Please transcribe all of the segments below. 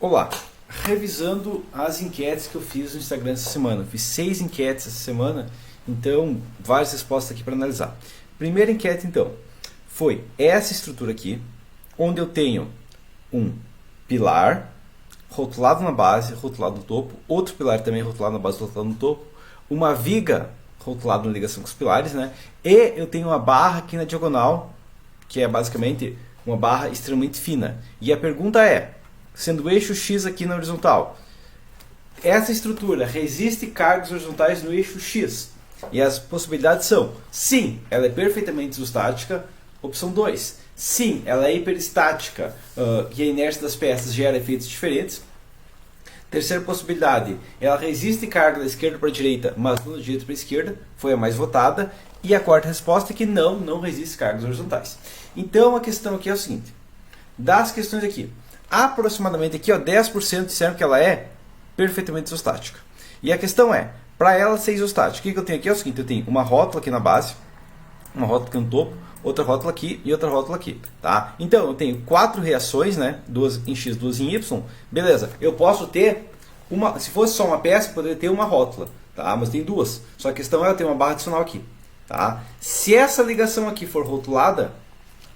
Olá, revisando as enquetes que eu fiz no Instagram essa semana. Fiz 6 enquetes essa semana, então várias respostas aqui para analisar. Primeira enquete então, foi essa estrutura aqui, onde eu tenho um pilar rotulado na base, rotulado no topo, outro pilar também rotulado na base, rotulado no topo, uma viga rotulada na ligação com os pilares, né? E eu tenho uma barra aqui na diagonal, que é basicamente uma barra extremamente fina. E a pergunta é, sendo o eixo X aqui na horizontal, essa estrutura resiste cargas horizontais no eixo X? E as possibilidades são, sim, ela é perfeitamente isostática. Opção 2, sim, ela é hiperestática e a inércia das peças gera efeitos diferentes. Terceira possibilidade, ela resiste carga da esquerda para a direita, mas não da direita para a esquerda, foi a mais votada. E a quarta resposta é que não resiste cargas horizontais. Então a questão aqui é o seguinte, das questões aqui, aproximadamente aqui, ó, 10% disseram que ela é perfeitamente isostática. E a questão é, para ela ser isostática, o que eu tenho aqui é o seguinte, eu tenho uma rótula aqui na base, uma rótula aqui no topo, outra rótula aqui e outra rótula aqui, tá? Então eu tenho 4 reações, né? 2 em X, 2 em Y, beleza. Eu posso ter uma, se fosse só uma peça, eu poderia ter uma rótula, tá? Mas tem duas. Só a questão é eu ter uma barra adicional aqui, tá? Se essa ligação aqui for rotulada,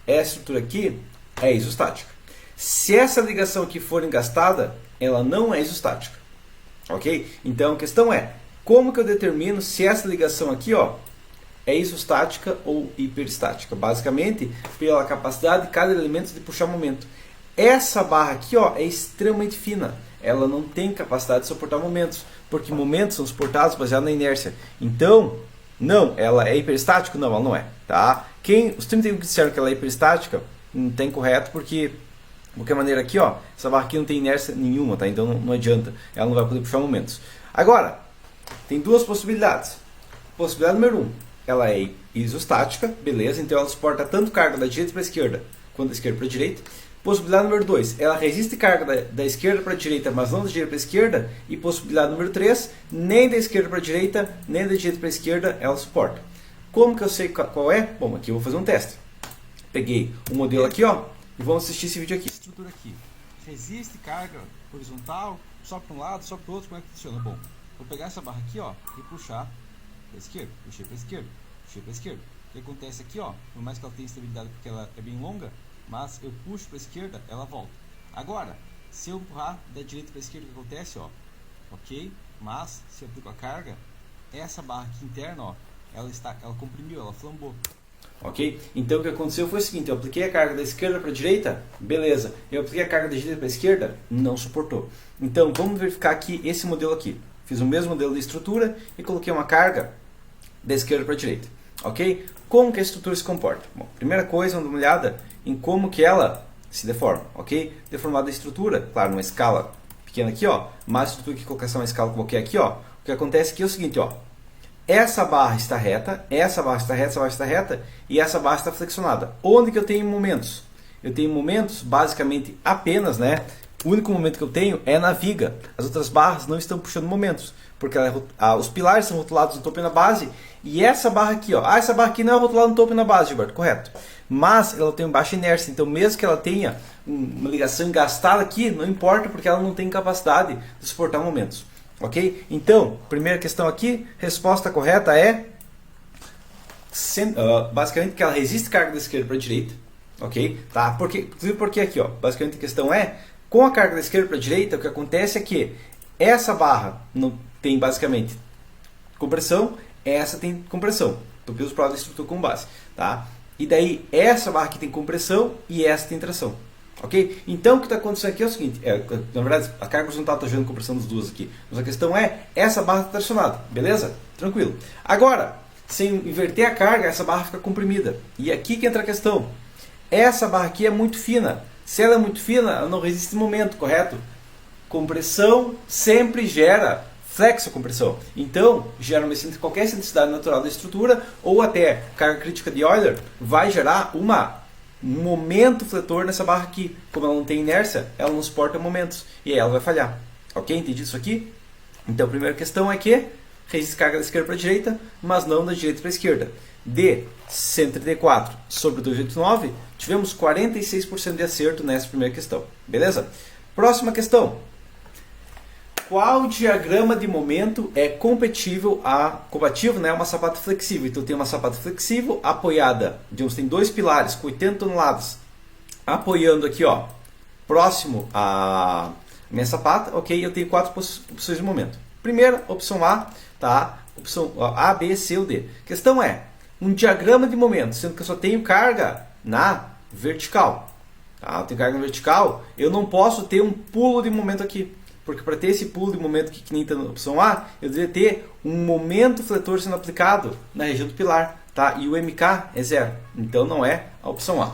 essa estrutura aqui é isostática. Se essa ligação aqui for engastada, ela não é isostática, ok? Então a questão é, como que eu determino se essa ligação aqui, ó, é isostática ou hiperestática? Basicamente, pela capacidade de cada elemento de puxar momento. Essa barra aqui, ó, é extremamente fina. Ela não tem capacidade de suportar momentos, porque momentos são suportados baseados na inércia. Então, não, ela é hiperestática? Não, ela não é, tá? Os 31 que disseram que ela é hiperestática, não tem correto, porque de qualquer maneira aqui, ó, essa barra aqui não tem inércia nenhuma, tá? Então não adianta, ela não vai poder puxar momentos. Agora, tem duas possibilidades. Possibilidade número 1, ela é isostática, beleza, então ela suporta tanto carga da direita para a esquerda, quanto da esquerda para a direita. Possibilidade número 2, ela resiste carga da esquerda para a direita, mas não da direita para a esquerda. E possibilidade número 3, nem da esquerda para a direita, nem da direita para a esquerda ela suporta. Como que eu sei qual é? Bom, aqui eu vou fazer um teste. Peguei o modelo aqui, ó, e vamos assistir esse vídeo aqui. Estrutura aqui, resiste carga horizontal, só para um lado, só para o outro, como é que funciona? Bom, vou pegar essa barra aqui, ó, e puxar para a esquerda, puxei para a esquerda, puxei para a esquerda. O que acontece aqui, ó, por mais que ela tenha estabilidade porque ela é bem longa, mas eu puxo para a esquerda, ela volta. Agora, se eu empurrar da direita para a esquerda, o que acontece, ó, ok? Mas, se eu aplico a carga, essa barra aqui interna, ó, ela comprimiu, ela flambou. Ok? Então o que aconteceu foi o seguinte, eu apliquei a carga da esquerda para a direita, beleza. Eu apliquei a carga da direita para a esquerda, não suportou. Então vamos verificar aqui esse modelo aqui. Fiz o mesmo modelo de estrutura e coloquei uma carga da esquerda para a direita. Ok? Como que a estrutura se comporta? Bom, primeira coisa, vamos dar uma olhada em como que ela se deforma. Ok? Deformada a estrutura, claro, numa escala pequena aqui, ó. Mas a estrutura que colocar uma escala qualquer aqui, ó. O que acontece aqui é o seguinte, ó. Essa barra está reta, essa barra está reta, essa barra está reta e essa barra está flexionada. Onde que eu tenho momentos? Eu tenho momentos basicamente apenas, né? O único momento que eu tenho é na viga. As outras barras não estão puxando momentos, porque os pilares são rotulados no topo e na base. E essa barra aqui, ó, essa barra aqui não é rotulada no topo e na base, Gilberto, correto? Mas ela tem baixa inércia, então mesmo que ela tenha uma ligação engastada aqui, não importa, porque ela não tem capacidade de suportar momentos. Ok? Então, primeira questão aqui, resposta correta é basicamente que ela resiste carga da esquerda para a direita. Ok? Tá? Porque aqui, ó, basicamente a questão é, com a carga da esquerda para a direita, o que acontece é que essa barra não tem basicamente compressão, essa tem compressão. Então, pelos próprios da estrutura com base. Tá? E daí, essa barra aqui tem compressão e essa tem tração. Ok? Então o que está acontecendo aqui é o seguinte, na verdade a carga horizontal está gerando compressão das duas aqui, mas a questão é, essa barra está tracionada, beleza? Tranquilo. Agora, sem inverter a carga, essa barra fica comprimida. E aqui que entra a questão, essa barra aqui é muito fina, se ela é muito fina, ela não resiste momento, correto? Compressão sempre gera flexocompressão, então gera qualquer excentricidade natural da estrutura, ou até carga crítica de Euler, vai gerar um momento fletor nessa barra aqui. Como ela não tem inércia, ela não suporta momentos e aí ela vai falhar. Ok? Entendi isso aqui? Então a primeira questão é que resiste carga da esquerda para a direita, mas não da direita para a esquerda. De 134 sobre 289, tivemos 46% de acerto nessa primeira questão. Beleza? Próxima questão. Qual diagrama de momento é compatível a uma sapata flexível? Então tem uma sapata flexível apoiada, digamos, tem dois pilares com 80 toneladas apoiando aqui, ó, próximo à minha sapata, ok? Eu tenho 4 opções de momento. Primeira, opção A, tá? Opção A, B, C ou D. A questão é, um diagrama de momento, sendo que eu só tenho carga na vertical. Tá? Eu tenho carga na vertical, eu não posso ter um pulo de momento aqui. Porque para ter esse pulo de momento que nem está na opção A, eu deveria ter um momento fletor sendo aplicado na região do pilar. Tá? E o MK é 0. Então não é a opção A.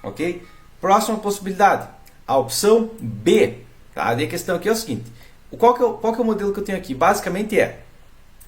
Ok? Próxima possibilidade. A opção B. Tá? E a questão aqui é o seguinte. Qual que é o modelo que eu tenho aqui? Basicamente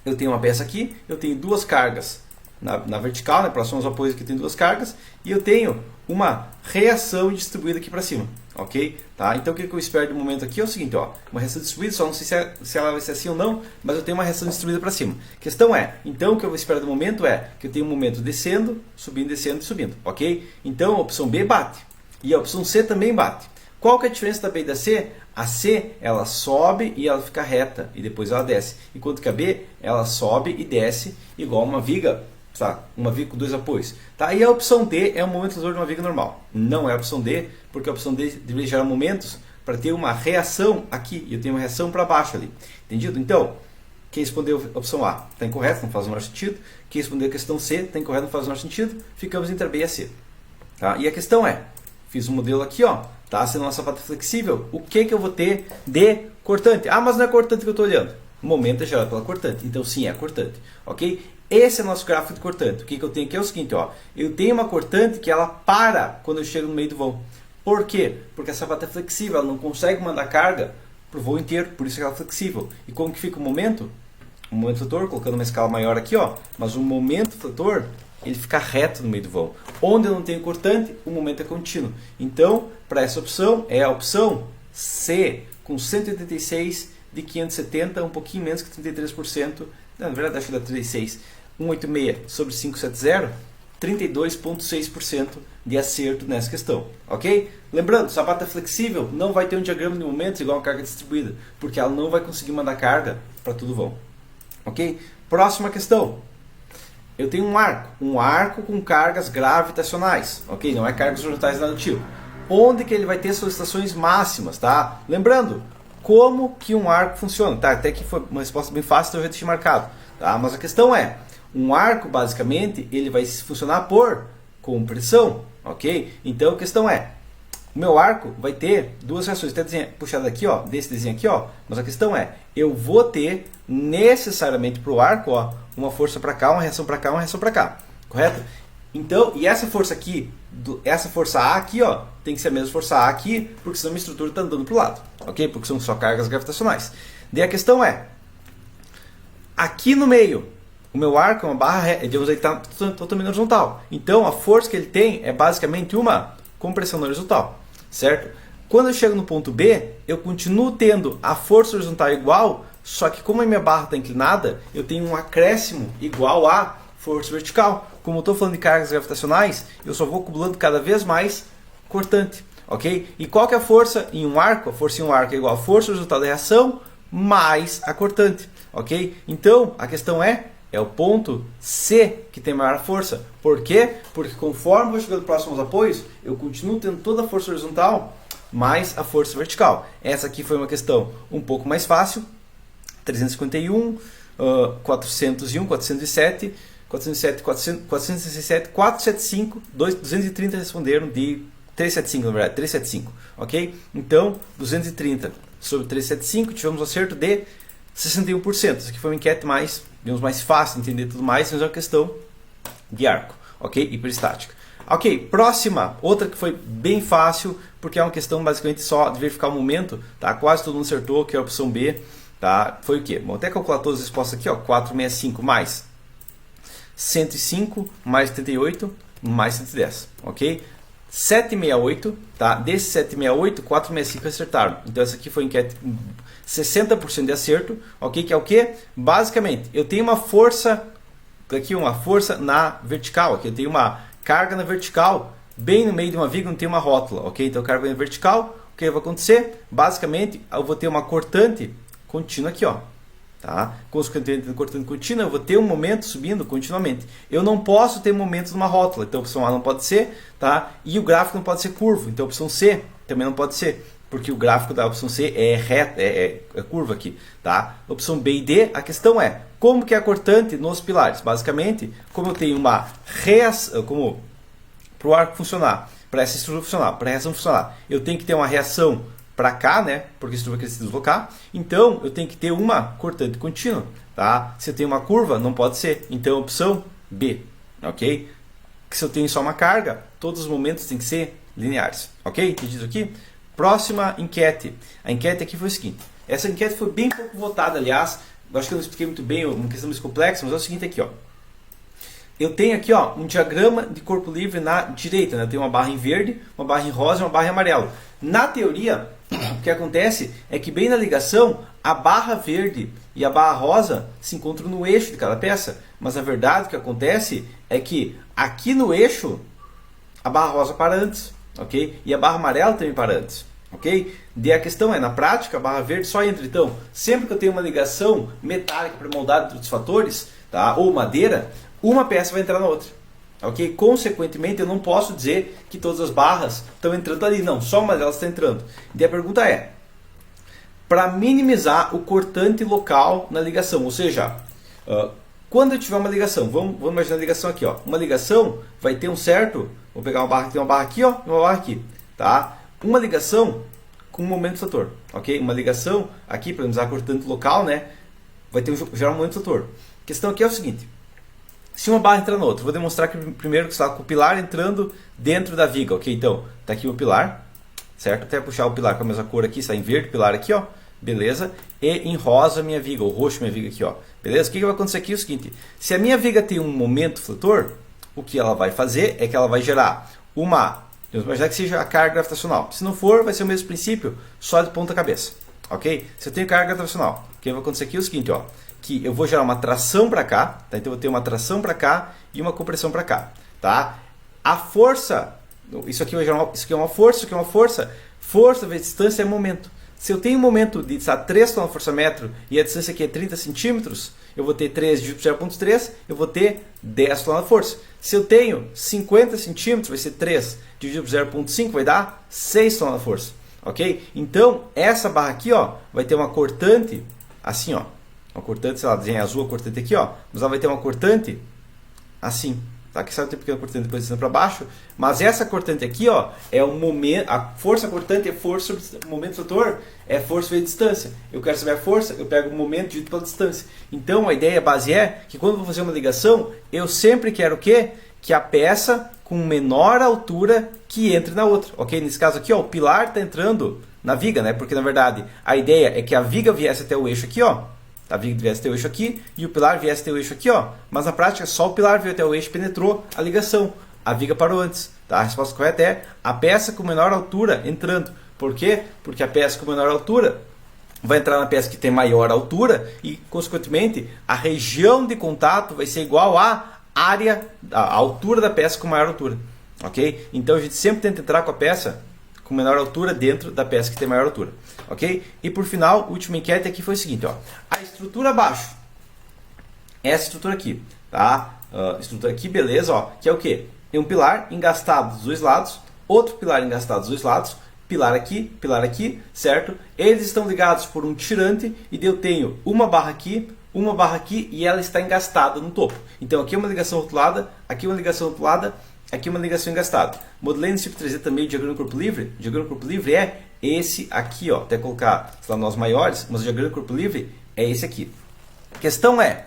eu tenho uma peça aqui, eu tenho duas cargas na vertical, né, próximo aos apoios aqui tem duas cargas, e eu tenho uma reação distribuída aqui para cima, ok? Tá? Então o que eu espero de momento aqui é o seguinte, ó, uma reação distribuída, só não sei se ela vai ser assim ou não, mas eu tenho uma reação distribuída para cima. A questão é, então o que eu espero do momento é que eu tenho um momento descendo, subindo, descendo e subindo, ok? Então a opção B bate, e a opção C também bate. Qual que é a diferença da B e da C? A C, ela sobe e ela fica reta, e depois ela desce. Enquanto que a B, ela sobe e desce igual uma viga, tá? Uma viga com dois apoios. Tá? E a opção D é um momento fletor de uma viga normal. Não é a opção D, porque a opção D deveria gerar momentos para ter uma reação aqui, e eu tenho uma reação para baixo ali. Entendido? Então, quem respondeu a opção A está incorreto, não faz o menor sentido. Quem respondeu a questão C está incorreto, não faz o menor sentido. Ficamos entre a B e a C. Tá? E a questão é, fiz um modelo aqui, ó, tá? Sendo uma sapata flexível, o que eu vou ter de cortante? Ah, mas não é cortante que eu estou olhando. O momento é gerado pela cortante, então sim, é cortante, ok? Esse é o nosso gráfico de cortante. O que eu tenho aqui é o seguinte, ó, eu tenho uma cortante que ela para quando eu chego no meio do vão. Por quê? Porque a sapata é flexível, ela não consegue mandar carga para o voo inteiro, por isso que ela é flexível. E como que fica o momento? O momento fletor, colocando uma escala maior aqui, ó, mas o momento fletor, ele fica reto no meio do vão. Onde eu não tenho cortante, o momento é contínuo. Então, para essa opção, é a opção C, com 186 de 570, um pouquinho menos que 33%. Não, na verdade, acho que dá 36. 186 sobre 570, 32,6% de acerto nessa questão. Ok? Lembrando, sapata flexível não vai ter um diagrama de momentos igual a carga distribuída, porque ela não vai conseguir mandar carga para todo o vão. Ok? Próxima questão. Eu tenho um arco com cargas gravitacionais, ok? Não é cargas horizontais nada do tipo. Onde que ele vai ter solicitações máximas, tá? Lembrando, como que um arco funciona, tá? Até que foi uma resposta bem fácil, então eu já deixei marcado, tá? Mas a questão é, um arco, basicamente, ele vai funcionar por compressão, ok? Então a questão é, o meu arco vai ter duas reações, até puxado aqui, ó, desse desenho aqui, ó, mas a questão é, eu vou ter necessariamente para o arco, ó, uma força para cá, uma reação para cá, uma reação para cá, correto? Então, e essa força aqui, essa força A aqui, ó, tem que ser a mesma força A aqui, porque senão a minha estrutura está andando para o lado, ok? Porque são só cargas gravitacionais. Daí a questão é, aqui no meio, o meu arco é uma barra, digamos, ele está totalmente horizontal. Então, a força que ele tem é basicamente uma compressão na horizontal, certo? Quando eu chego no ponto B, eu continuo tendo a força horizontal igual, só que como a minha barra está inclinada, eu tenho um acréscimo igual a força vertical. Como eu estou falando de cargas gravitacionais, eu só vou acumulando cada vez mais cortante, ok? E qual que é a força em um arco? A força em um arco é igual a força horizontal da reação mais a cortante, ok? Então, a questão é o ponto C que tem maior força. Por quê? Porque conforme eu vou chegando próximo aos apoios, eu continuo tendo toda a força horizontal mais a força vertical. Essa aqui foi uma questão um pouco mais fácil. 351, 401, 407, 407, 467, 475, 230 responderam de 375, na verdade, 375, ok? Então, 230 sobre 375, tivemos um acerto de 61%. Isso aqui foi uma enquete mais, digamos, mais fácil de entender tudo mais, mas é uma questão de arco, ok? Hiperestática. Ok, próxima, outra que foi bem fácil, porque é uma questão basicamente só de verificar o momento, tá? Quase todo mundo acertou, que é a opção B, tá? Foi o quê? Vou até calcular todas as respostas aqui, ó, 465 mais 105, mais 78, mais 110, ok? 768, tá? Desse 768, 465 acertaram. Então essa aqui foi enquete com 60% de acerto, ok? Que é o quê? Basicamente, eu tenho uma força, aqui uma força na vertical, aqui eu tenho uma carga na vertical, bem no meio de uma viga não tem uma rótula, ok? Então carga na vertical, que vai acontecer? Basicamente, eu vou ter uma cortante contínua aqui, ó. Tá? Consequentemente, cortante contínua, eu vou ter um momento subindo continuamente. Eu não posso ter momentos numa rótula, então a opção A não pode ser, tá? E o gráfico não pode ser curvo, então a opção C também não pode ser, porque o gráfico da opção C é reto, é curva aqui, tá? Opção B e D, a questão é, como que é a cortante nos pilares? Basicamente, como eu tenho uma reação, como para o arco funcionar, para essa estrutura funcionar, para a reação funcionar, eu tenho que ter uma reação para cá, né? Porque a estrutura vai querer se deslocar. Então, eu tenho que ter uma cortante contínua, tá? Se eu tenho uma curva, não pode ser. Então, opção B, ok? Se eu tenho só uma carga, todos os momentos têm que ser lineares, ok? Entendido aqui? Próxima enquete. A enquete aqui foi o seguinte. Essa enquete foi bem pouco votada, aliás. Eu acho que eu não expliquei muito bem, uma questão mais complexa, mas é o seguinte aqui, ó. Eu tenho aqui, ó, um diagrama de corpo livre na direita, né? Eu tenho uma barra em verde, uma barra em rosa e uma barra em amarelo. Na teoria, o que acontece é que bem na ligação, a barra verde e a barra rosa se encontram no eixo de cada peça. Mas a verdade, o que acontece é que aqui no eixo, a barra rosa para antes, ok? E a barra amarela também para antes, ok? E a questão é, na prática, a barra verde só entra. Então, sempre que eu tenho uma ligação metálica pré-moldada de outros fatores, tá? Ou madeira, uma peça vai entrar na outra. Ok? Consequentemente, eu não posso dizer que todas as barras estão entrando ali. Não, só uma delas está entrando. E a pergunta é, para minimizar o cortante local na ligação, ou seja, quando eu tiver uma ligação, vamos imaginar a ligação aqui, ó. Uma ligação vai ter um certo, vou pegar uma barra, tem uma barra aqui, ó, e uma barra aqui, tá? Uma ligação com um momento fator, ok? Uma ligação aqui, para usar cortante local, né? Vai ter gerar um momento fator. A questão aqui é o seguinte. Se uma barra entrar na outra, vou demonstrar que primeiro que está com o pilar entrando dentro da viga, ok? Então, está aqui o pilar, certo? Até puxar o pilar com a mesma cor aqui, está em verde, pilar aqui, ó, beleza? E em rosa minha viga, ou roxo minha viga aqui, ó, beleza? O que vai acontecer aqui é o seguinte, se a minha viga tem um momento flutor, o que ela vai fazer é que ela vai gerar uma, vamos imaginar que seja a carga gravitacional. Se não for, vai ser o mesmo princípio, só de ponta cabeça, ok? Se eu tenho carga gravitacional, o que vai acontecer aqui é o seguinte, ó, que eu vou gerar uma tração para cá, tá? Então eu vou ter uma tração para cá e uma compressão para cá, tá? A força, isso aqui é uma força, isso aqui é uma força, força vezes distância é momento. Se eu tenho um momento de 3 kgfm e a distância aqui é 30 centímetros, eu vou ter 3 dividido por 0,3, eu vou ter 10 kgf. Se eu tenho 50 centímetros, vai ser 3 dividido por 0,5, vai dar 6 kgf, ok? Então, essa barra aqui, ó, vai ter uma cortante, assim, ó, uma cortante, sei lá, desenha azul a cortante aqui, ó, mas ela vai ter uma cortante assim, tá? Que sabe, tem pequena cortante depois descendo para baixo, mas essa cortante aqui, ó, é o momento, a força cortante é força sobre o momento fator, é força vezes distância. Eu quero saber a força, eu pego o momento dividido pela distância. Então a ideia base é que quando eu vou fazer uma ligação, eu sempre quero o quê? Que a peça com menor altura que entre na outra, ok? Nesse caso aqui, ó, o pilar está entrando na viga, né? Porque na verdade a ideia é que a viga viesse até o eixo aqui, ó. A viga viesse até o eixo aqui e o pilar viesse até o eixo aqui, ó. Mas na prática só o pilar veio até o eixo e penetrou a ligação. A viga parou antes, tá? A resposta correta é a peça com menor altura entrando. Por quê? Porque a peça com menor altura vai entrar na peça que tem maior altura e, consequentemente, a região de contato vai ser igual à área, a altura da peça com maior altura, ok? Então a gente sempre tenta entrar com a peça com menor altura dentro da peça que tem maior altura, ok? E por final, a última enquete aqui foi o seguinte, ó, a estrutura abaixo, essa estrutura aqui, tá? Estrutura aqui, beleza, ó, que é o que? Tem um pilar engastado dos dois lados, outro pilar engastado dos dois lados, pilar aqui, certo? Eles estão ligados por um tirante e eu tenho uma barra aqui e ela está engastada no topo. Então aqui é uma ligação rotulada, aqui é uma ligação rotulada, aqui é uma ligação engastada. Modelei no tipo 3D também o diagrama de corpo livre. O diagrama de corpo livre é esse aqui, ó. Até colocar, sei lá, nós maiores, mas o diagrama de corpo livre é esse aqui. A questão é,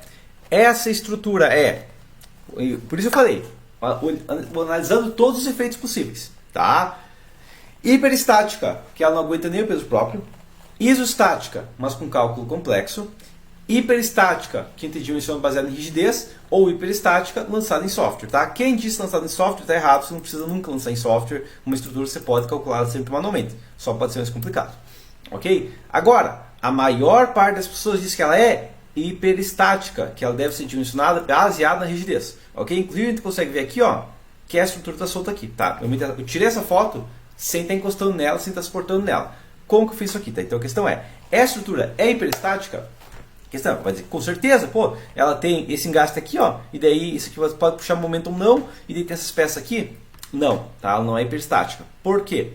essa estrutura é, por isso eu falei, analisando todos os efeitos possíveis, tá? Hiperestática, que ela não aguenta nem o peso próprio. Isostática, mas com cálculo complexo. Hiperestática, quinta dimensão baseada em rigidez. Ou hiperestática, lançada em software. Tá? Quem disse lançada em software está errado. Você não precisa nunca lançar em software. Uma estrutura você pode calcular sempre manualmente. Só pode ser mais complicado. Ok? Agora, a maior parte das pessoas diz que ela é hiperestática, que ela deve ser dimensionada baseada na rigidez. Ok? Inclusive a gente consegue ver aqui, ó, que a estrutura está solta aqui. Tá? Eu tirei essa foto sem estar encostando nela, sem estar suportando nela. Como que eu fiz isso aqui? Tá? Então a questão é, essa estrutura é hiperestática? Questão, vai dizer, com certeza, pô, ela tem esse engaste aqui, ó, e daí isso aqui você pode puxar momentum não, e daí tem essas peças aqui? Não, tá? Ela não é hiperestática. Por quê?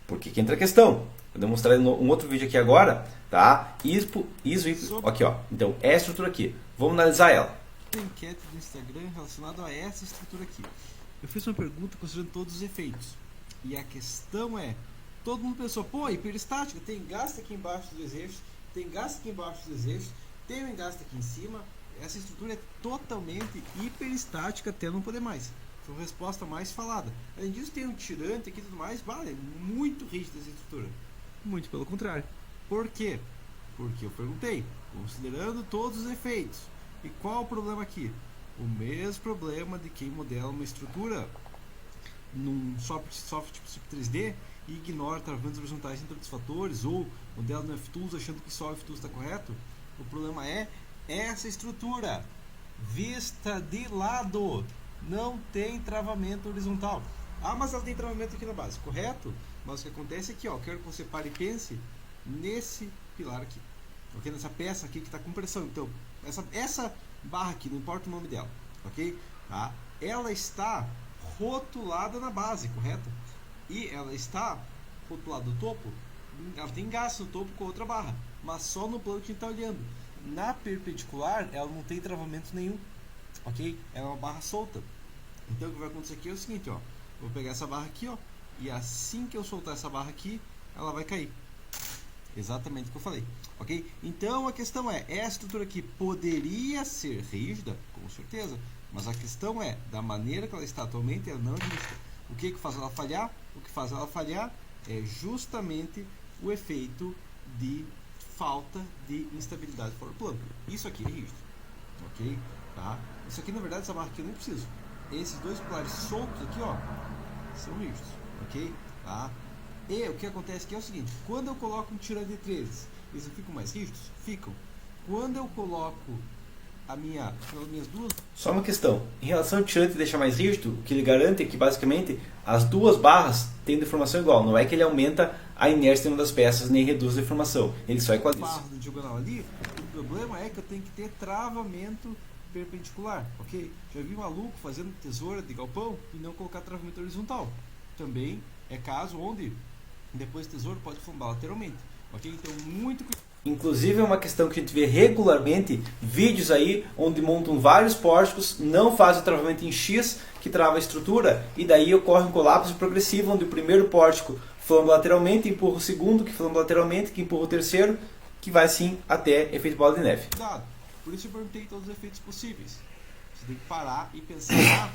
Porque aqui entra a questão. Vou demonstrar um outro vídeo aqui agora, tá? Aqui, ó. Então, é a estrutura aqui. Vamos analisar ela. Enquete do Instagram relacionada a essa estrutura aqui. Eu fiz uma pergunta considerando todos os efeitos. E a questão é, todo mundo pensou, pô, hiperestática, tem engaste aqui embaixo dos eixos, tem engaste aqui embaixo dos eixos, tem um engaste aqui em cima. Essa estrutura é totalmente hiperestática até não poder mais. Foi a resposta mais falada. Além disso, tem um tirante aqui e tudo mais. Vale, muito rígida essa estrutura. Muito pelo contrário. Por quê? Porque eu perguntei, considerando todos os efeitos. E qual o problema aqui? O mesmo problema de quem modela uma estrutura num software tipo 3D e ignora travamentos horizontais entre outros fatores, ou modela no FTools achando que só o FTools está correto. O problema é essa estrutura vista de lado. Não tem travamento horizontal. Ah, mas ela tem travamento aqui na base, correto? Mas o que acontece é que, ó, eu quero que você pare e pense nesse pilar aqui, ok? Nessa peça aqui que está com pressão. Então, essa barra aqui, não importa o nome dela, ok? Tá? Ela está rotulada na base, correto? E ela está rotulada no topo, ela tem gasto no topo com outra barra, mas só no plano que a gente está olhando. Na perpendicular, ela não tem travamento nenhum. Ok? Ela é uma barra solta. Então o que vai acontecer aqui é o seguinte, ó. Vou pegar essa barra aqui, ó. E assim que eu soltar essa barra aqui, ela vai cair. Exatamente o que eu falei. Ok? Então a questão é, essa estrutura aqui poderia ser rígida? Com certeza. Mas a questão é, da maneira que ela está atualmente, ela não é rígida. O que faz ela falhar? O que faz ela falhar é justamente o efeito de falta de instabilidade fora do plano. Isso aqui é rígido. Ok? Tá? Isso aqui, na verdade, essa barra aqui eu nem preciso. Esses dois pilares soltos aqui, ó, são rígidos, ok? Tá? E o que acontece aqui é o seguinte, quando eu coloco um tirante de 13, eles não ficam mais rígidos? Ficam. Quando eu coloco as minhas duas... Só uma questão, em relação ao tirante deixar mais rígido, o que ele garante é que, basicamente, as duas barras têm deformação igual. Não é que ele aumenta a inércia de uma das peças, nem reduz a deformação. Ele só equaliza. Barras do diagonal ali, o problema é que eu tenho que ter travamento perpendicular, ok? Já vi um maluco fazendo tesoura de galpão e não colocar travamento horizontal. Também é caso onde depois do tesouro pode flambar lateralmente, ok? Então muito cuidado. Inclusive é uma questão que a gente vê regularmente, vídeos aí onde montam vários pórticos, não fazem o travamento em X que trava a estrutura e daí ocorre um colapso progressivo onde o primeiro pórtico flamba lateralmente, empurra o segundo que flamba lateralmente, que empurra o terceiro, que vai assim até efeito bola de neve. Cuidado. Por isso eu perguntei todos os efeitos possíveis. Você tem que parar e pensar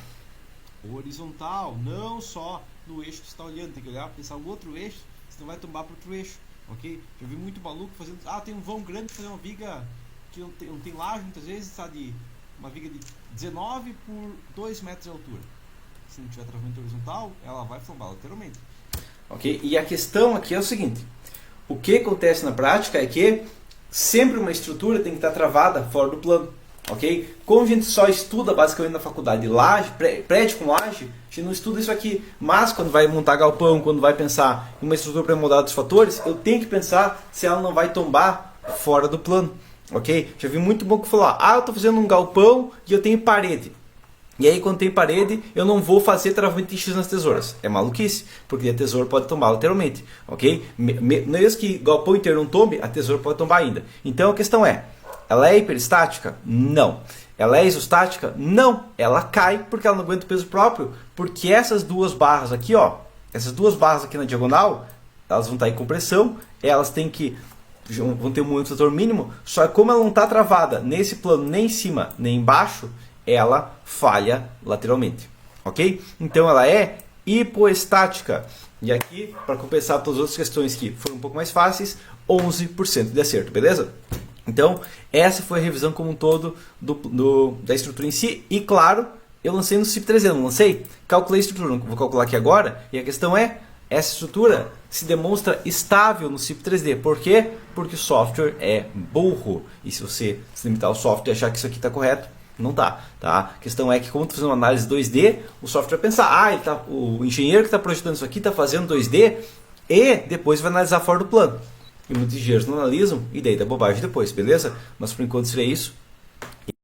horizontal, não só no eixo que você está olhando, tem que olhar, pensar o outro eixo, você não vai tombar para outro eixo, ok? Já vi muito maluco fazendo, tem um vão grande fazer uma viga que não tem laje, muitas vezes está de uma viga de 19 por 2 metros de altura. Se não tiver travamento horizontal, ela vai flambar lateralmente. Ok? E a questão aqui é o seguinte, o que acontece na prática é que sempre uma estrutura tem que estar travada fora do plano, ok? Como a gente só estuda basicamente na faculdade laje, prédio com laje, a gente não estuda isso aqui. Mas quando vai montar galpão, quando vai pensar em uma estrutura pré-moldada dos fatores, eu tenho que pensar se ela não vai tombar fora do plano, ok? Já vi muito bom que falar, eu estou fazendo um galpão e eu tenho parede. E aí quando tem parede, eu não vou fazer travamento em X nas tesouras. É maluquice, porque a tesoura pode tombar lateralmente, ok? Mesmo que o galpão inteiro não tombe, a tesoura pode tombar ainda. Então a questão é, ela é hiperestática? Não. Ela é isostática? Não. Ela cai porque ela não aguenta o peso próprio, porque essas duas barras aqui, ó, essas duas barras aqui na diagonal, elas vão estar em compressão, elas vão ter um momento de fator mínimo, só que como ela não está travada nesse plano nem em cima nem embaixo, ela falha lateralmente, ok? Então ela é hipoestática. E aqui, para compensar todas as outras questões que foram um pouco mais fáceis, 11% de acerto, beleza? Então, essa foi a revisão como um todo da estrutura em si. E claro, eu lancei no CIP 3D, não lancei? Calculei a estrutura, não vou calcular aqui agora. E a questão é, essa estrutura se demonstra estável no CIP 3D. Por quê? Porque o software é burro. E se você se limitar ao software e achar que isso aqui está correto, Não dá, tá? A questão é que, como tu faz uma análise 2D, o software vai pensar, o engenheiro que está projetando isso aqui está fazendo 2D e depois vai analisar fora do plano. E muitos engenheiros não analisam e daí dá bobagem depois, beleza? Mas por enquanto seria isso.